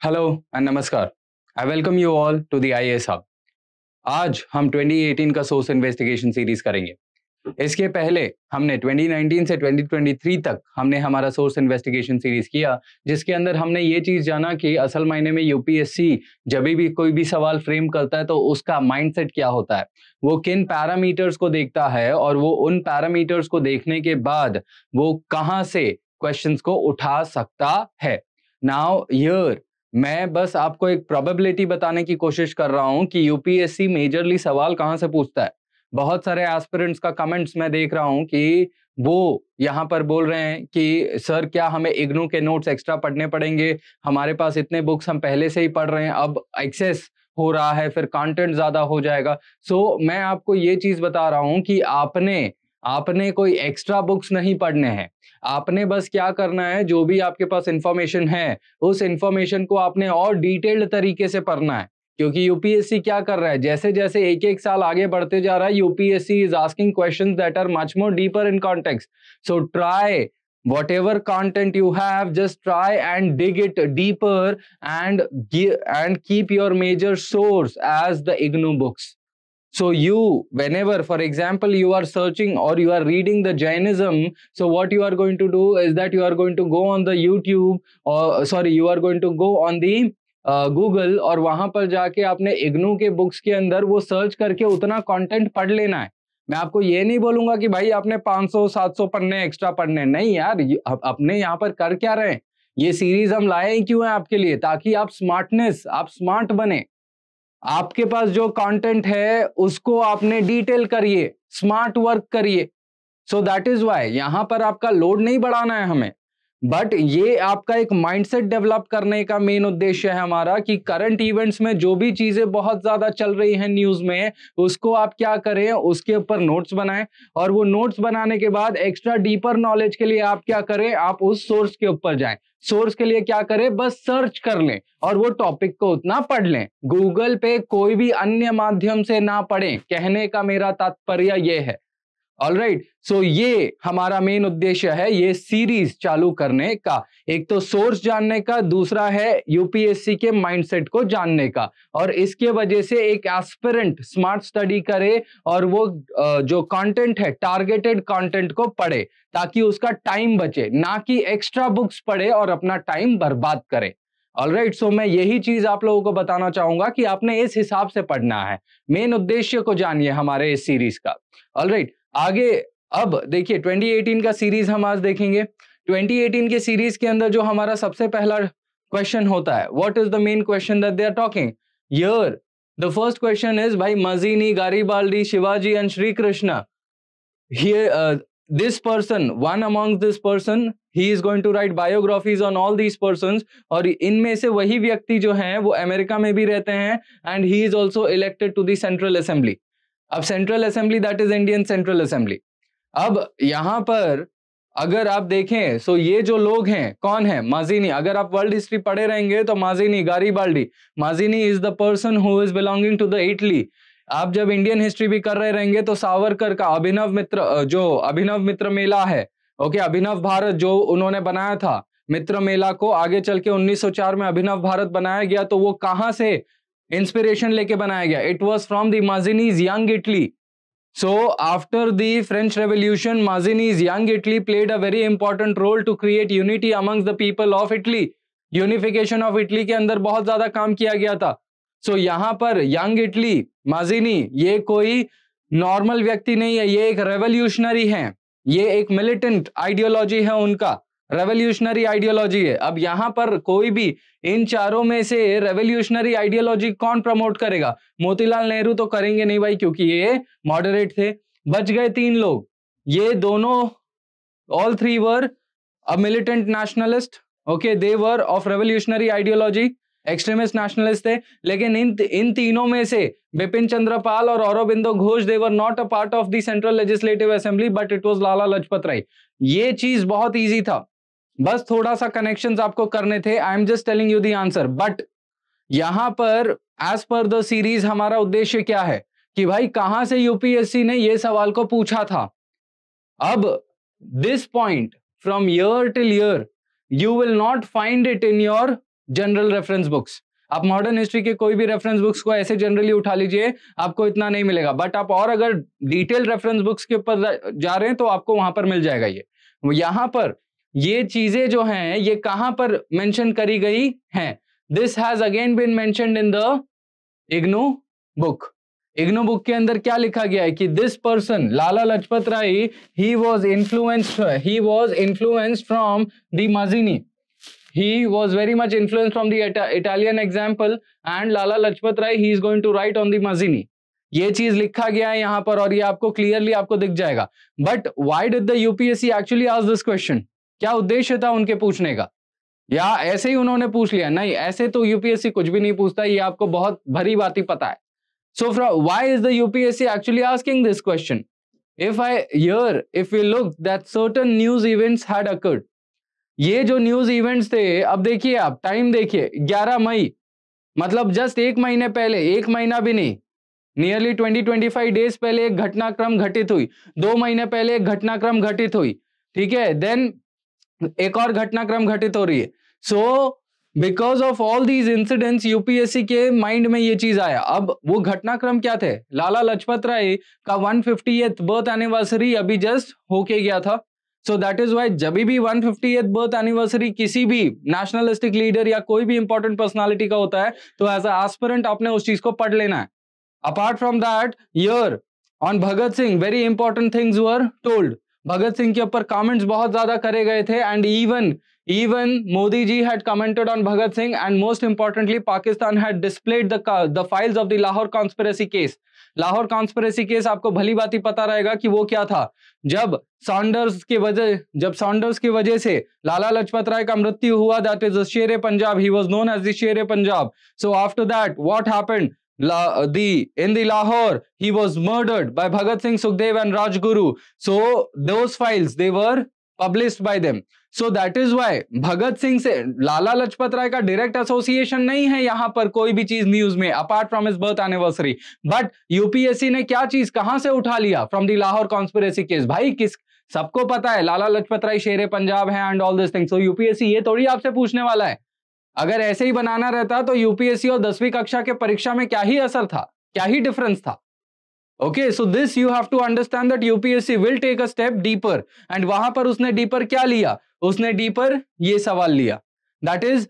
Hello and नमस्कार। I welcome you all to the IAS Hub. आज हम 2018 का सोर्स इन्वेस्टिगेशन सीरीज करेंगे। इसके पहले हमने 2019 से 2023 तक हमने हमारा सोर्स इन्वेस्टिगेशन सीरीज किया, जिसके अंदर हमने ये चीज जाना कि असल मायने में यूपीएससी जब भी कोई भी सवाल फ्रेम करता है तो उसका माइंडसेट क्या होता है, वो किन पैरामीटर्स को देखता है और वो उन पैरामीटर्स को देखने के बाद वो कहां से क्वेश्चंस को उठा सकता है। नाउ हियर मैं बस आपको एक प्रोबेबिलिटी बताने की कोशिश कर रहा हूं कि यूपीएससी मेजरली सवाल कहां से पूछता है। बहुत सारे एस्पिरेंट्स का कमेंट्स मैं देख रहा हूं कि वो यहां पर बोल रहे हैं कि सर क्या हमें इग्नू के नोट्स एक्स्ट्रा पढ़ने पड़ेंगे, हमारे पास इतने बुक्स हम पहले से ही पढ़ रहे हैं, अब एक्सेस हो रहा है, फिर कंटेंट ज्यादा हो जाएगा। सो मैं आपको ये चीज बता रहा हूं कि आपने आपने कोई एक्स्ट्रा बुक्स नहीं पढ़ने हैं। आपने बस क्या करना है, जो भी आपके पास इंफॉर्मेशन है उस इंफॉर्मेशन को आपने और डिटेल्ड तरीके से पढ़ना है। क्योंकि यूपीएससी क्या कर रहा है, जैसे जैसे एक एक साल आगे बढ़ते जा रहा है, UPSC is asking questions that are much more deeper in context. So try whatever content you have, just try and dig it deeper and keep your major source as the IGNOU books. So you, whenever, for example, you are searching or you are reading the Jainism, so what you are going to do is that you are going to go on the YouTube, or sorry, you are going to go on the Google, और वहां पर जाके आपने इग्नू के books के अंदर वो search करके उतना कंटेंट पढ़ लेना है। मैं आपको ये नहीं बोलूंगा कि भाई आपने 500-700 पढ़ने एक्स्ट्रा पढ़ने, नहीं यार। अपने यहाँ पर कर क्या रहे हैं, ये सीरीज हम लाए ही क्यों है आपके लिए, ताकि आप स्मार्ट बने। आपके पास जो कंटेंट है उसको आपने डिटेल करिए, स्मार्ट वर्क करिए। सो दैट इज वाई यहां पर आपका लोड नहीं बढ़ाना है हमें, बट ये आपका एक माइंडसेट डेवलप करने का मेन उद्देश्य है हमारा कि करंट इवेंट्स में जो भी चीजें बहुत ज्यादा चल रही हैं न्यूज में, उसको आप क्या करें, उसके ऊपर नोट्स बनाएं, और वो नोट्स बनाने के बाद एक्स्ट्रा डीपर नॉलेज के लिए आप क्या करें, आप उस सोर्स के ऊपर जाएं। सोर्स के लिए क्या करें, बस सर्च कर लें और वो टॉपिक को उतना पढ़ लें। गूगल पे कोई भी अन्य माध्यम से ना पढ़ें, कहने का मेरा तात्पर्य ये है। ऑलराइट, सो ये हमारा मेन उद्देश्य है ये सीरीज चालू करने का। एक तो सोर्स जानने का, दूसरा है यूपीएससी के माइंडसेट को जानने का, और इसके वजह से एक एस्पिरेंट स्मार्ट स्टडी करे और वो जो कंटेंट है टारगेटेड कंटेंट को पढ़े, ताकि उसका टाइम बचे, ना कि एक्स्ट्रा बुक्स पढ़े और अपना टाइम बर्बाद करे। ऑलराइट, सो मैं यही चीज आप लोगों को बताना चाहूंगा कि आपने इस हिसाब से पढ़ना है। मेन उद्देश्य को जानिए हमारे इस सीरीज का। ऑलराइट, आगे अब देखिए 2018 का सीरीज हम आज देखेंगे। 2018 के सीरीज के अंदर जो हमारा सबसे पहला क्वेश्चन होता है, what is the main question that they are talking here. The first question is, भाई Mazzini, Garibaldi, Shivaji and Shri Krishna, here this person, one amongst this person, he is going to write biographies on all these persons, और इनमें से वही व्यक्ति जो हैं वो America में भी रहते हैं, and he is also elected to the Central Assembly। अब central assembly that is Indian central assembly. अब यहां पर अगर आप देखें तो ये जो लोग हैं कौन है, माजिनी। अगर आप वर्ल्ड हिस्ट्री पढ़े रहेंगे तो Mazzini, Garibaldi, Mazzini is the person who is belonging to the Italy. आप जब इंडियन हिस्ट्री भी कर रहे रहेंगे तो सावरकर का अभिनव मित्र, जो अभिनव मित्र मेला है, ओके, अभिनव भारत जो उन्होंने बनाया था, मित्र मेला को आगे चल के 1904 में अभिनव भारत बनाया गया, तो वो कहां से इंस्पिरेशन लेके बनाया गया, it was from the Mazzini's young Italy. So after the French revolution, Mazzini's young Italy played a very important role to create unity amongst the people of Italy. Unification of Italy के अंदर बहुत ज्यादा काम किया गया था। सो यहां पर यंग इटली, माजिनी, ये कोई नॉर्मल व्यक्ति नहीं है, ये एक रेवोल्यूशनरी है, ये एक मिलिटेंट आइडियोलॉजी है उनका, रेवोल्यूशनरी आइडियोलॉजी है। अब यहां पर कोई भी इन चारों में से रेवोल्यूशनरी आइडियोलॉजी कौन प्रमोट करेगा, मोतीलाल नेहरू तो करेंगे नहीं भाई, क्योंकि ये मॉडरेट थे। बच गए तीन लोग, ये दोनों, all three were a militant nationalist, okay, they were of revolutionary ideology, extremist nationalist थे। लेकिन इन तीनों में से बिपिन चंद्र पाल और Aurobindo Ghosh, they were not a part of the central legislative assembly, but it was Lala Lajpat Rai. ये चीज बहुत इजी था, बस थोड़ा सा कनेक्शंस आपको करने थे। I am just telling you the answer. But यहां पर एज पर द सीरीज हमारा उद्देश्य क्या है कि भाई कहां से यूपीएससी ने ये सवाल को पूछा था। अब this point from year till year you will not find it in your general reference books. आप मॉडर्न हिस्ट्री के कोई भी रेफरेंस बुक्स को ऐसे जनरली उठा लीजिए, आपको इतना नहीं मिलेगा। बट आप और अगर डिटेल रेफरेंस बुक्स के ऊपर जा रहे हैं तो आपको वहां पर मिल जाएगा। ये यहां पर ये चीजें जो हैं ये कहां पर मेंशन करी गई हैं? This has again been mentioned in the IGNOU book. IGNOU book के अंदर क्या लिखा गया है कि this person Lala Lajpat Rai he was influenced from the Mazzini. He was very much influenced from the Italian example, and Lala Lajpat Rai he is going to write on the Mazzini। ये चीज लिखा गया है यहाँ पर और ये आपको क्लियरली आपको दिख जाएगा। But why did the UPSC actually ask this question? क्या उद्देश्य था उनके पूछने का, या ऐसे ही उन्होंने पूछ लिया? नहीं, ऐसे तो यूपीएससी कुछ भी नहीं पूछता, ये आपको बहुत भली भांति पता है। So why is the UPSC actually asking this question? If we look that certain news events had occurred, ये जो न्यूज इवेंट्स थे, अब देखिए आप टाइम देखिए 11 मई, मतलब जस्ट एक महीने पहले, एक महीना भी नहीं, नियरली 20-25 डेज पहले एक घटनाक्रम घटित हुई। 2 महीने पहले एक घटनाक्रम घटित हुई, ठीक है, देन एक और घटनाक्रम घटित हो रही है। So because of all these incidents UPSC के माइंड में ये चीज आया। अब वो घटनाक्रम क्या थे? लाला लाजपत राय का 150th बर्थ एनिवर्सरी अभी जस्ट होके गया था। सो दैट इज वाई जब भी 150th बर्थ एनिवर्सरी किसी भी नेशनलिस्टिक लीडर या कोई भी इंपॉर्टेंट पर्सनालिटी का होता है तो एज अ एस्पिरेंट आपने उस चीज को पढ़ लेना है। Apart from that, year on Bhagat Singh very important things were told. Bhagat Singh के ऊपर कमेंट्स बहुत ज्यादा करे गए थे, and even Modi ji had commented on Bhagat Singh, and most importantly Pakistan had displayed the files of the Lahore conspiracy case। Lahore conspiracy case आपको भली बात ही पता रहेगा कि वो क्या था। जब सॉन्डर्स की वजह से लाला लाजपत राय का मृत्यु हुआ, that is Sher Punjab, he was known as the Sher Punjab. So after that what happened? In the Lahore, he was murdered by Bhagat Singh, Sukhdev and Rajguru. So those files, they were published by them. So that is why Bhagat Singh से लाला लाजपत राय का direct association नहीं है यहाँ पर कोई भी चीज news में, apart from his birth anniversary. But UPSC ने क्या चीज कहां से उठा लिया? From the Lahore conspiracy case. भाई किस सबको पता है लाला लाजपत राय शेर पंजाब है and all this things. So UPSC ये थोड़ी आपसे पूछने वाला है। अगर ऐसे ही बनाना रहता तो यूपीएससी और 10वीं कक्षा के परीक्षा में क्या ही असर था, क्या ही डिफरेंस था। Okay, so this you have to understand that UPSC will take a step deeper, and वहां पर उसने डीपर क्या लिया? उसने डीपर ये सवाल लिया, that is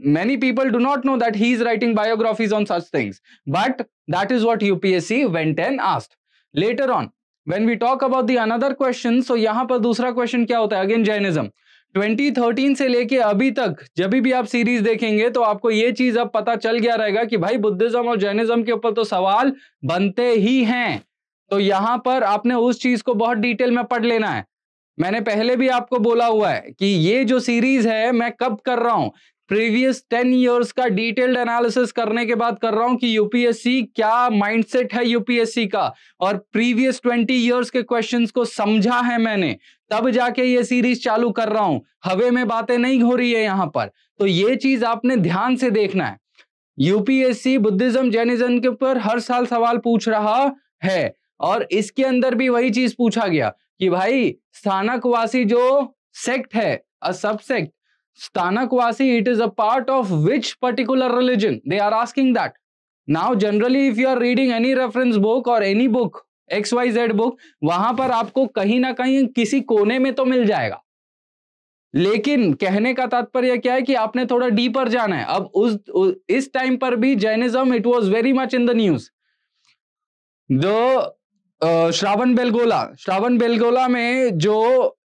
many people do not know that he is writing biographies on such things, but that is what UPSC went and asked. Later on when we talk about the another question, so यहाँ पर दूसरा question क्या होता है? Again Jainism. 2013 से लेके अभी तक जब भी आप सीरीज देखेंगे तो आपको ये चीज अब पता चल गया रहेगा कि भाई बुद्धिज्म और जैनिज्म के ऊपर तो सवाल बनते ही हैं। तो यहां पर आपने उस चीज को बहुत डिटेल में पढ़ लेना है। मैंने पहले भी आपको बोला हुआ है कि ये जो सीरीज है मैं कब कर रहा हूं, प्रीवियस 10 इयर्स का डिटेल्ड एनालिसिस करने के बाद कर रहा हूं कि यूपीएससी क्या माइंडसेट है यूपीएससी का, और प्रीवियस 20 इयर्स के क्वेश्चंस को समझा है मैंने, तब जाके ये सीरीज चालू कर रहा हूं। हवे में बातें नहीं हो रही है यहां पर। तो ये चीज आपने ध्यान से देखना है। यूपीएससी बुद्धिज्म जैनिज्म के ऊपर हर साल सवाल पूछ रहा है, और इसके अंदर भी वही चीज पूछा गया कि भाई स्थानकवासी जो सेक्ट है, a subsect, Sthanakvasi, it is a part of which particular religion? They are asking that. Now generally if you are reading any reference book or any book XYZ book, वहां पर आपको कहीं ना कहीं किसी कोने में तो मिल जाएगा, लेकिन कहने का तात्पर्य क्या है कि आपने थोड़ा डीपर जाना है। अब इस टाइम पर भी Jainism it was very much in the news. Shravan Belagola में जो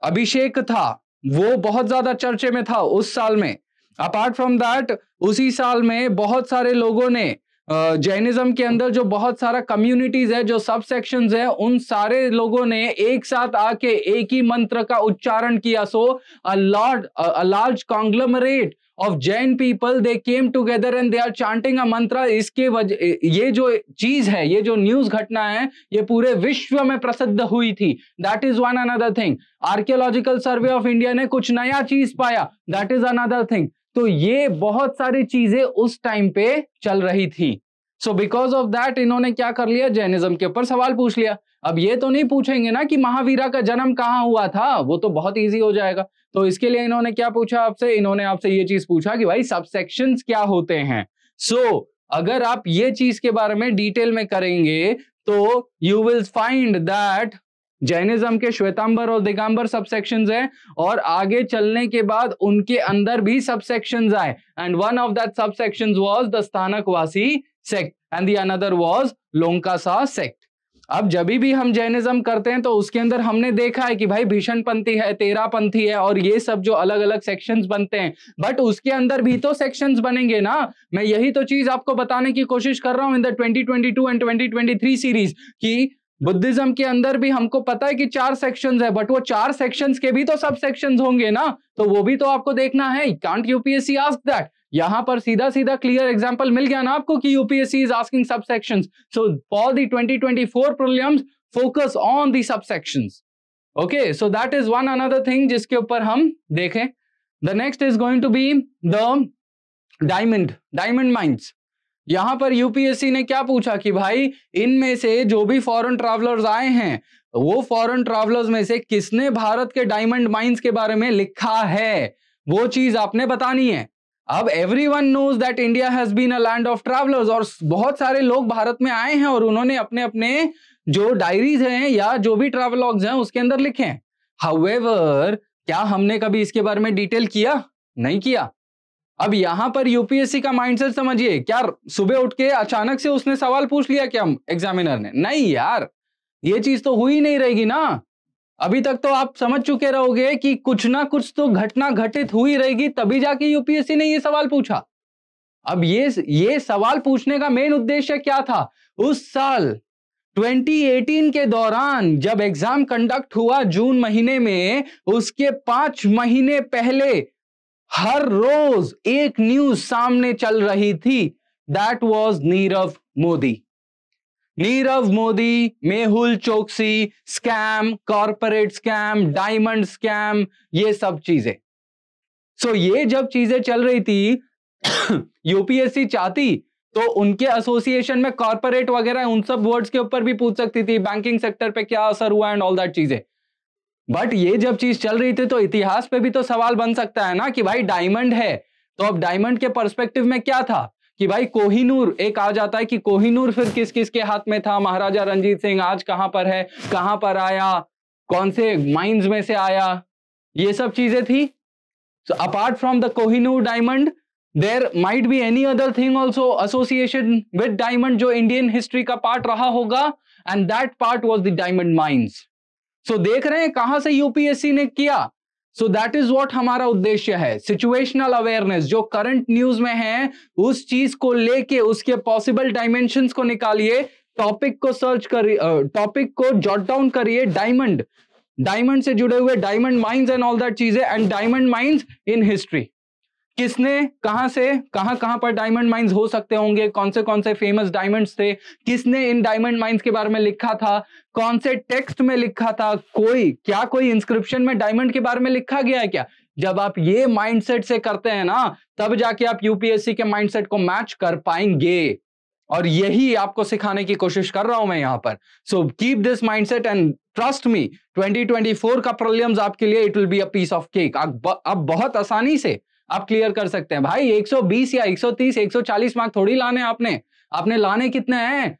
अभिषेक था वो बहुत ज्यादा चर्चे में था उस साल में। अपार्ट फ्रॉम दैट उसी साल में बहुत सारे लोगों ने जैनिज्म के अंदर जो बहुत सारा कम्युनिटीज है, जो सब सेक्शंस है, उन सारे लोगों ने एक साथ आके एक ही मंत्र का उच्चारण किया। So a large conglomerate of Jain people, they came together and they are chanting a mantra। इसके वजह ये जो चीज है, ये जो न्यूज घटना है, ये पूरे विश्व में प्रसिद्ध हुई थी। That is one another thing। Archaeological survey of India ने कुछ नया चीज पाया, that is another thing। तो ये बहुत सारी चीजें उस टाइम पे चल रही थी। सो बिकॉज ऑफ दैट इन्होंने क्या कर लिया, जैनिज्म के ऊपर सवाल पूछ लिया। अब ये तो नहीं पूछेंगे ना कि महावीरा का जन्म कहाँ हुआ था, वो तो बहुत इजी हो जाएगा। तो इसके लिए इन्होंने क्या पूछा आपसे, इन्होंने आपसे ये चीज पूछा कि भाई सबसेक्शंस क्या होते हैं। सो अगर आप ये चीज के बारे में डिटेल में करेंगे तो you will find that Jainism के श्वेतांबर और दिगंबर सबसेक्शंस है, और आगे चलने के बाद उनके अंदर भी सबसेक्शंस आए, and one of that subsections was the Sthanakvasi sect and the another was Lonkasha sect. अब जब भी हम जैनिज्म करते हैं तो उसके अंदर हमने देखा है कि भाई भीषण पंथी है, तेरा पंथी है, और ये सब जो अलग अलग सेक्शंस बनते हैं, बट उसके अंदर भी तो सेक्शंस बनेंगे ना। मैं यही तो चीज आपको बताने की कोशिश कर रहा हूं इन द 2022 एंड 2023 सीरीज कि बुद्धिज्म के अंदर भी हमको पता है कि 4 सेक्शंस है, बट वो 4 सेक्शंस के भी तो सब सेक्शंस होंगे ना, तो वो भी तो आपको देखना है। Can't UPSC ask that? यहां पर सीधा सीधा क्लियर एग्जांपल मिल गया ना आपको कि UPSC is asking subsections. So for the 2024 prelims focus on the subsections. Okay, so that is one another thing जिसके ऊपर हम देखें। The next is going to be the diamond mines. यहां पर यूपीएससी ने क्या पूछा कि भाई इनमें से जो भी फॉरेन ट्रैवलर्स आए हैं, वो फॉरेन ट्रैवलर्स में से किसने भारत के डायमंड माइंस के बारे में लिखा है, वो चीज आपने बतानी है। अब everyone knows that India has been a land of travellers, और बहुत सारे लोग भारत में आए हैं और उन्होंने अपने अपने जो डायरीज हैं या जो भी ट्रैवलॉग्स हैं उसके अंदर लिखे हैं। हाउएवर, क्या हमने कभी इसके बारे में डिटेल किया? नहीं किया। अब यहां पर यूपीएससी का माइंडसेट समझिए, क्या सुबह उठ के अचानक से उसने सवाल पूछ लिया क्या एग्जामिनर ने? नहीं यार, ये चीज तो हुई नहीं रहेगी ना। अभी तक तो आप समझ चुके रहोगे कि कुछ ना कुछ तो घटना घटित हुई रहेगी, तभी जाके यूपीएससी ने ये सवाल पूछा। अब ये सवाल पूछने का मेन उद्देश्य क्या था? उस साल 2018 के दौरान जब एग्जाम कंडक्ट हुआ जून महीने में, उसके 5 महीने पहले हर रोज एक न्यूज सामने चल रही थी, that was Nirav Modi. Nirav Modi, Mehul Choksi scam, corporate scam, diamond scam, ये सब चीजें। सो ये जब चीजें चल रही थी यूपीएससी चाहती तो उनके एसोसिएशन में कॉर्पोरेट वगैरह उन सब वर्ड्स के ऊपर भी पूछ सकती थी, बैंकिंग सेक्टर पे क्या असर हुआ एंड ऑल दैट चीजें। बट ये जब चीज चल रही थी तो इतिहास पे भी तो सवाल बन सकता है ना कि भाई डायमंड है, तो अब डायमंड के पर्सपेक्टिव में क्या था कि भाई कोहिनूर एक आ जाता है कि कोहिनूर फिर किस किस के हाथ में था, महाराजा रंजीत सिंह आज कहां पर है, कहां पर आया, कौन से माइंस में से आया, ये सब चीजें थी। So apart from the Kohinoor diamond there might be any other thing also association with diamond जो इंडियन हिस्ट्री का पार्ट रहा होगा, and that part was the diamond mines. सो देख रहे हैं कहां से यूपीएससी ने किया। सो दैट इज व्हाट हमारा उद्देश्य है, सिचुएशनल अवेयरनेस, जो करंट न्यूज में है उस चीज को लेके उसके पॉसिबल डायमेंशंस को निकालिए, टॉपिक को सर्च करिए, टॉपिक को जॉट डाउन करिए, डायमंड से जुड़े हुए diamond mines and all that चीजें, and diamond mines in history, किसने कहां से कहां पर डायमंड माइंस हो सकते होंगे, कौन से फेमस डायमंड्स थे, किसने इन डायमंड माइंस के बारे में लिखा था, कौन से टेक्स्ट में लिखा था, कोई इंस्क्रिप्शन में डायमंड के बारे में लिखा गया है क्या। जब आप ये माइंडसेट से करते हैं ना, तब जाके आप यूपीएससी के माइंडसेट को मैच कर पाएंगे, और यही आपको सिखाने की कोशिश कर रहा हूं मैं यहां पर। So keep this mindset and trust me, 2024 का प्रीलिम्स आपके लिए it will be a piece of cake. आप बहुत आसानी से आप क्लियर कर सकते हैं। भाई 120 या 130 140 मार्क थोड़ी लाने आपने लाने कितने हैं,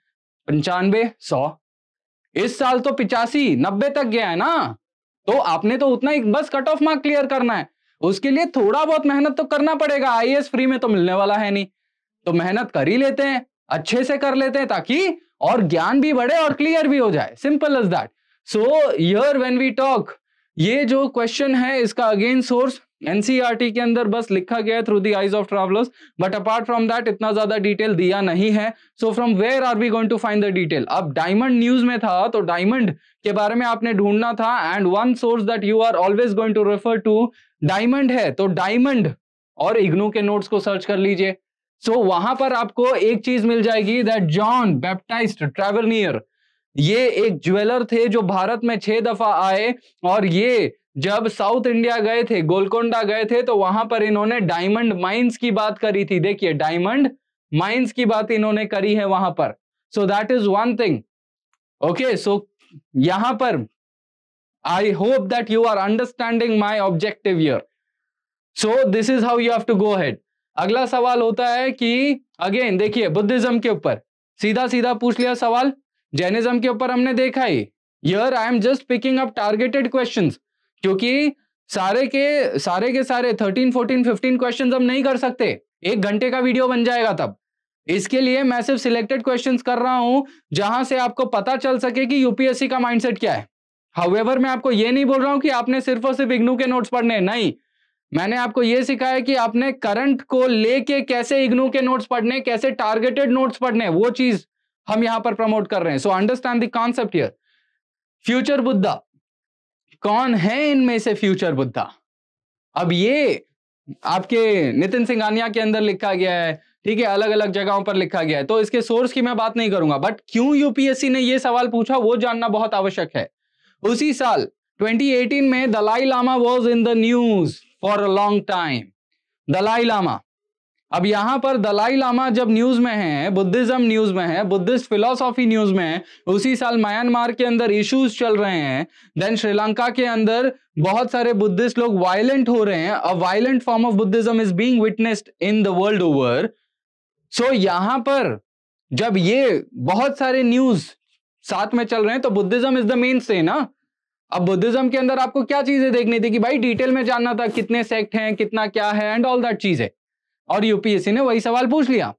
95 100। इस साल तो 85 90 तक गया है ना, तो आपने तो उतना ही बस कट ऑफ मार्क क्लियर करना है। उसके लिए थोड़ा बहुत मेहनत तो करना पड़ेगा, आईएएस फ्री में तो मिलने वाला है नहीं, तो मेहनत कर ही लेते हैं, अच्छे से कर लेते हैं, ताकि और ज्ञान भी बढ़े और क्लियर भी हो जाए, simple as that. So here when we talk, ये जो क्वेश्चन है इसका अगेन सोर्स एनसीईआरटी के अंदर बस लिखा गया है through the eyes of travellers, but apart from that इतना ज्यादा डिटेल दिया नहीं है। So from where are we going to find the detail? अब डायमंड न्यूज में था तो डायमंड के बारे में आपने ढूंढना था, and one source that you are always going to refer to diamond है, तो डायमंड और इग्नू के नोट्स को सर्च कर लीजिए। सो वहां पर आपको एक चीज मिल जाएगी, दैट जॉन बैप्टिस्ट ट्रैवरनियर, ये एक ज्वेलर थे जो भारत में 6 दफा आए, और ये जब साउथ इंडिया गए थे, गोलकोंडा गए थे, तो वहां पर इन्होंने डायमंड माइंस की बात करी थी। देखिए डायमंड माइंस की बात इन्होंने करी है वहां पर. So that is one thing. Okay, so यहां पर I hope that you are understanding my objective here. So this is how you have to go ahead. अगला सवाल होता है कि अगेन देखिए बुद्धिज्म के ऊपर सीधा सीधा पूछ लिया सवाल. जैनिज्म के ऊपर हमने देखा ही. Here I am just picking up targeted questions, क्योंकि सारे के सारे 13, 14, 15 क्वेश्चंस हम नहीं कर सकते. 1 घंटे का वीडियो बन जाएगा तब. इसके लिए मैं सिर्फ सिलेक्टेड क्वेश्चंस कर रहा हूं जहां से आपको पता चल सके कि यूपीएससी का माइंडसेट क्या है. हाउएवर मैं आपको ये नहीं बोल रहा हूं कि आपने सिर्फ और सिर्फ इग्नू के नोट्स पढ़ने. नहीं, मैंने आपको ये सिखाया कि आपने करंट को लेके कैसे इग्नू के नोट्स पढ़ने, कैसे टारगेटेड नोट्स पढ़ने, वो चीज हम यहां पर प्रमोट कर रहे हैं. So understand the concept here. Future Buddha कौन है इनमें से फ्यूचर बुद्धा? अब ये आपके नितिन सिंघानिया के अंदर लिखा गया है, ठीक है, अलग अलग जगहों पर लिखा गया है, तो इसके सोर्स की मैं बात नहीं करूंगा. बट क्यों यूपीएससी ने ये सवाल पूछा वो जानना बहुत आवश्यक है. उसी साल 2018 में Dalai Lama was in the news for a long time. Dalai Lama, अब यहां पर दलाई लामा जब न्यूज में है, बुद्धिज्म न्यूज में है, बुद्धिस्ट फिलोसॉफी न्यूज में है, उसी साल म्यांमार के अंदर इश्यूज चल रहे हैं, देन श्रीलंका के अंदर बहुत सारे बुद्धिस्ट लोग वायलेंट हो रहे हैं. A violent form of Buddhism is being witnessed in the world over. So यहां पर जब ये बहुत सारे न्यूज साथ में चल रहे हैं तो बुद्धिज्म इज द मेन से ना. अब बुद्धिज्म के अंदर आपको क्या चीजें देखनी थी कि भाई डिटेल में जानना था कितने सेक्ट हैं, कितना क्या है एंड ऑल दैट चीजें, और यूपीएससी ने वही सवाल पूछ लिया.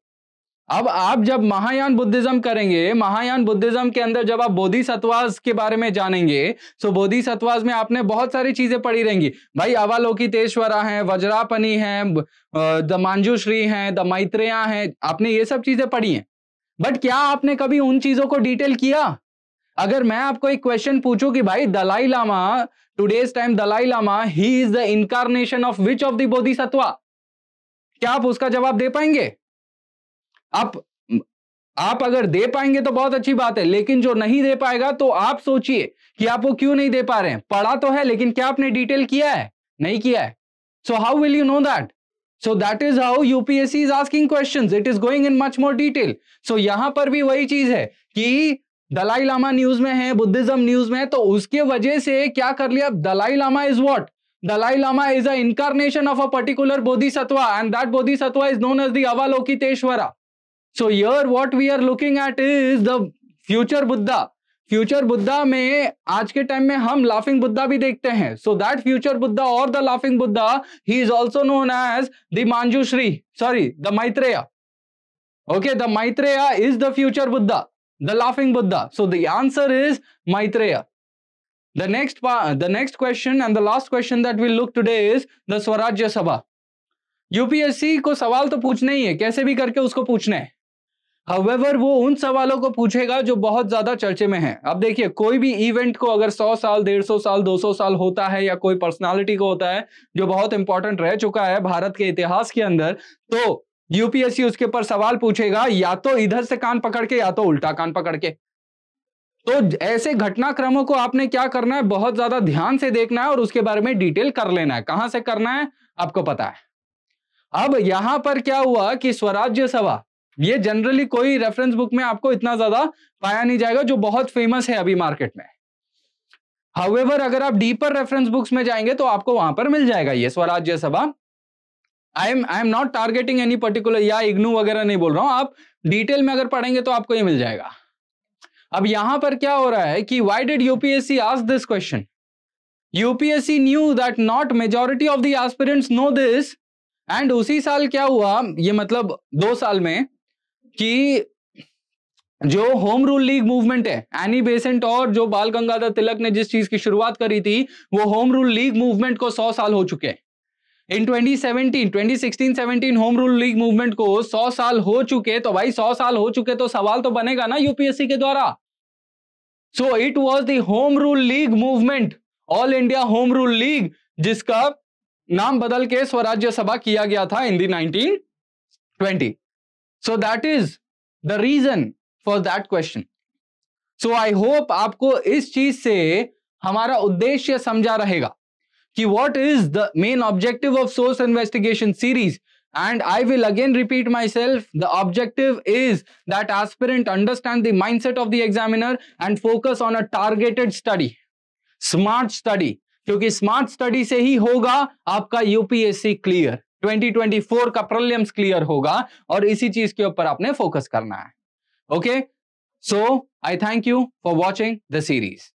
अब आप जब महायान बुद्धिज्म करेंगे, महायान बुद्धिज्म के अंदर जब आप बोधिसत्वास के बारे में जानेंगे, सो बोधिसत्वास में आपने बहुत सारी चीजें पढ़ी रहेंगी. भाई अवलोकितेश्वरा हैं, वज्रापनी हैं, द मांजुश्री हैं, द मैत्रेया हैं, आपने ये सब चीजें पढ़ी हैं. बट क्या आपने कभी उन चीजों को डिटेल किया? अगर मैं आपको एक क्वेश्चन पूछूं कि भाई Dalai Lama, today's time Dalai Lama, he is the incarnation of which of the bodhisattva, क्या आप उसका जवाब दे पाएंगे? आप अगर दे पाएंगे तो बहुत अच्छी बात है, लेकिन जो नहीं दे पाएगा तो आप सोचिए कि आप वो क्यों नहीं दे पा रहे हैं. पढ़ा तो है लेकिन क्या आपने डिटेल किया है? नहीं किया है. So how will you know that? So that is how UPSC is asking questions. It is going in much more detail. So यहां पर भी वही चीज है कि दलाई लामा न्यूज में है, बुद्धिज्म न्यूज में है, तो उसके वजह से क्या कर लिया? Dalai Lama is what? Dalai Lama is an incarnation of a particular bodhisattva, and that bodhisattva is known as the Avalokiteshvara. So here what we are looking at is the future Buddha. Future Buddha में आज के time में हम laughing Buddha भी देखते हैं. So that future Buddha और the laughing Buddha, he is also known as the Manjushri, sorry the Maitreya. Okay, the Maitreya is the future Buddha, the laughing Buddha. So the answer is Maitreya. The next question and the last question that we'll look today is the स्वराज्य सभा. UPSC को सवाल तो पूछना ही है, कैसे भी करके उसको पूछना है. However, वो उन सवालों को पूछेगा जो बहुत ज्यादा चर्चे में है. अब देखिए, कोई भी इवेंट को अगर 100 साल, 150 साल, 200 साल होता है, या कोई पर्सनालिटी को होता है जो बहुत इंपॉर्टेंट रह चुका है भारत के इतिहास के अंदर, तो यूपीएससी उसके ऊपर सवाल पूछेगा, या तो इधर से कान पकड़ के या तो उल्टा कान पकड़ के. तो ऐसे घटनाक्रमों को आपने क्या करना है, बहुत ज्यादा ध्यान से देखना है और उसके बारे में डिटेल कर लेना है. कहां से करना है आपको पता है. अब यहां पर क्या हुआ कि स्वराज्य सभा, ये जनरली कोई रेफरेंस बुक में आपको इतना ज्यादा पाया नहीं जाएगा, जो बहुत फेमस है अभी मार्केट में. हाउएवर, अगर आप डीपर रेफरेंस बुक्स में जाएंगे तो आपको वहां पर मिल जाएगा ये स्वराज्य सभा. I am not targeting any particular, या इग्नू वगैरह नहीं बोल रहा हूं. आप डिटेल में अगर पढ़ेंगे तो आपको ये मिल जाएगा. अब यहां पर क्या हो रहा है कि why did UPSC ask this question? UPSC knew that not majority of the aspirants know this, and उसी साल क्या हुआ, ये मतलब 2 साल में, कि जो होम रूल लीग मूवमेंट है, एनी बेसेंट और जो बाल गंगाधर तिलक ने जिस चीज की शुरुआत करी थी, वो होम रूल लीग मूवमेंट को 100 साल हो चुके हैं. इन 2016-17 होम रूल लीग मूवमेंट को 100 साल हो चुके. तो भाई 100 साल हो चुके तो सवाल तो बनेगा ना यूपीएससी के द्वारा. So it was the home rule league movement, all India home rule league, जिसका नाम बदल के स्वराज्य सभा किया गया था in the 1920. So that is the reason for that question. So I hope आपको इस चीज से हमारा उद्देश्य समझा रहेगा कि what is the main objective of source investigation series, And I will again repeat myself, the objective is that aspirant understand the mindset of the examiner and focus on a targeted study, smart study, क्योंकि smart study से ही होगा आपका UPSC clear, 2024 का prelims clear होगा और इसी चीज के ऊपर आपने फोकस करना है. Okay, so I thank you for watching the series.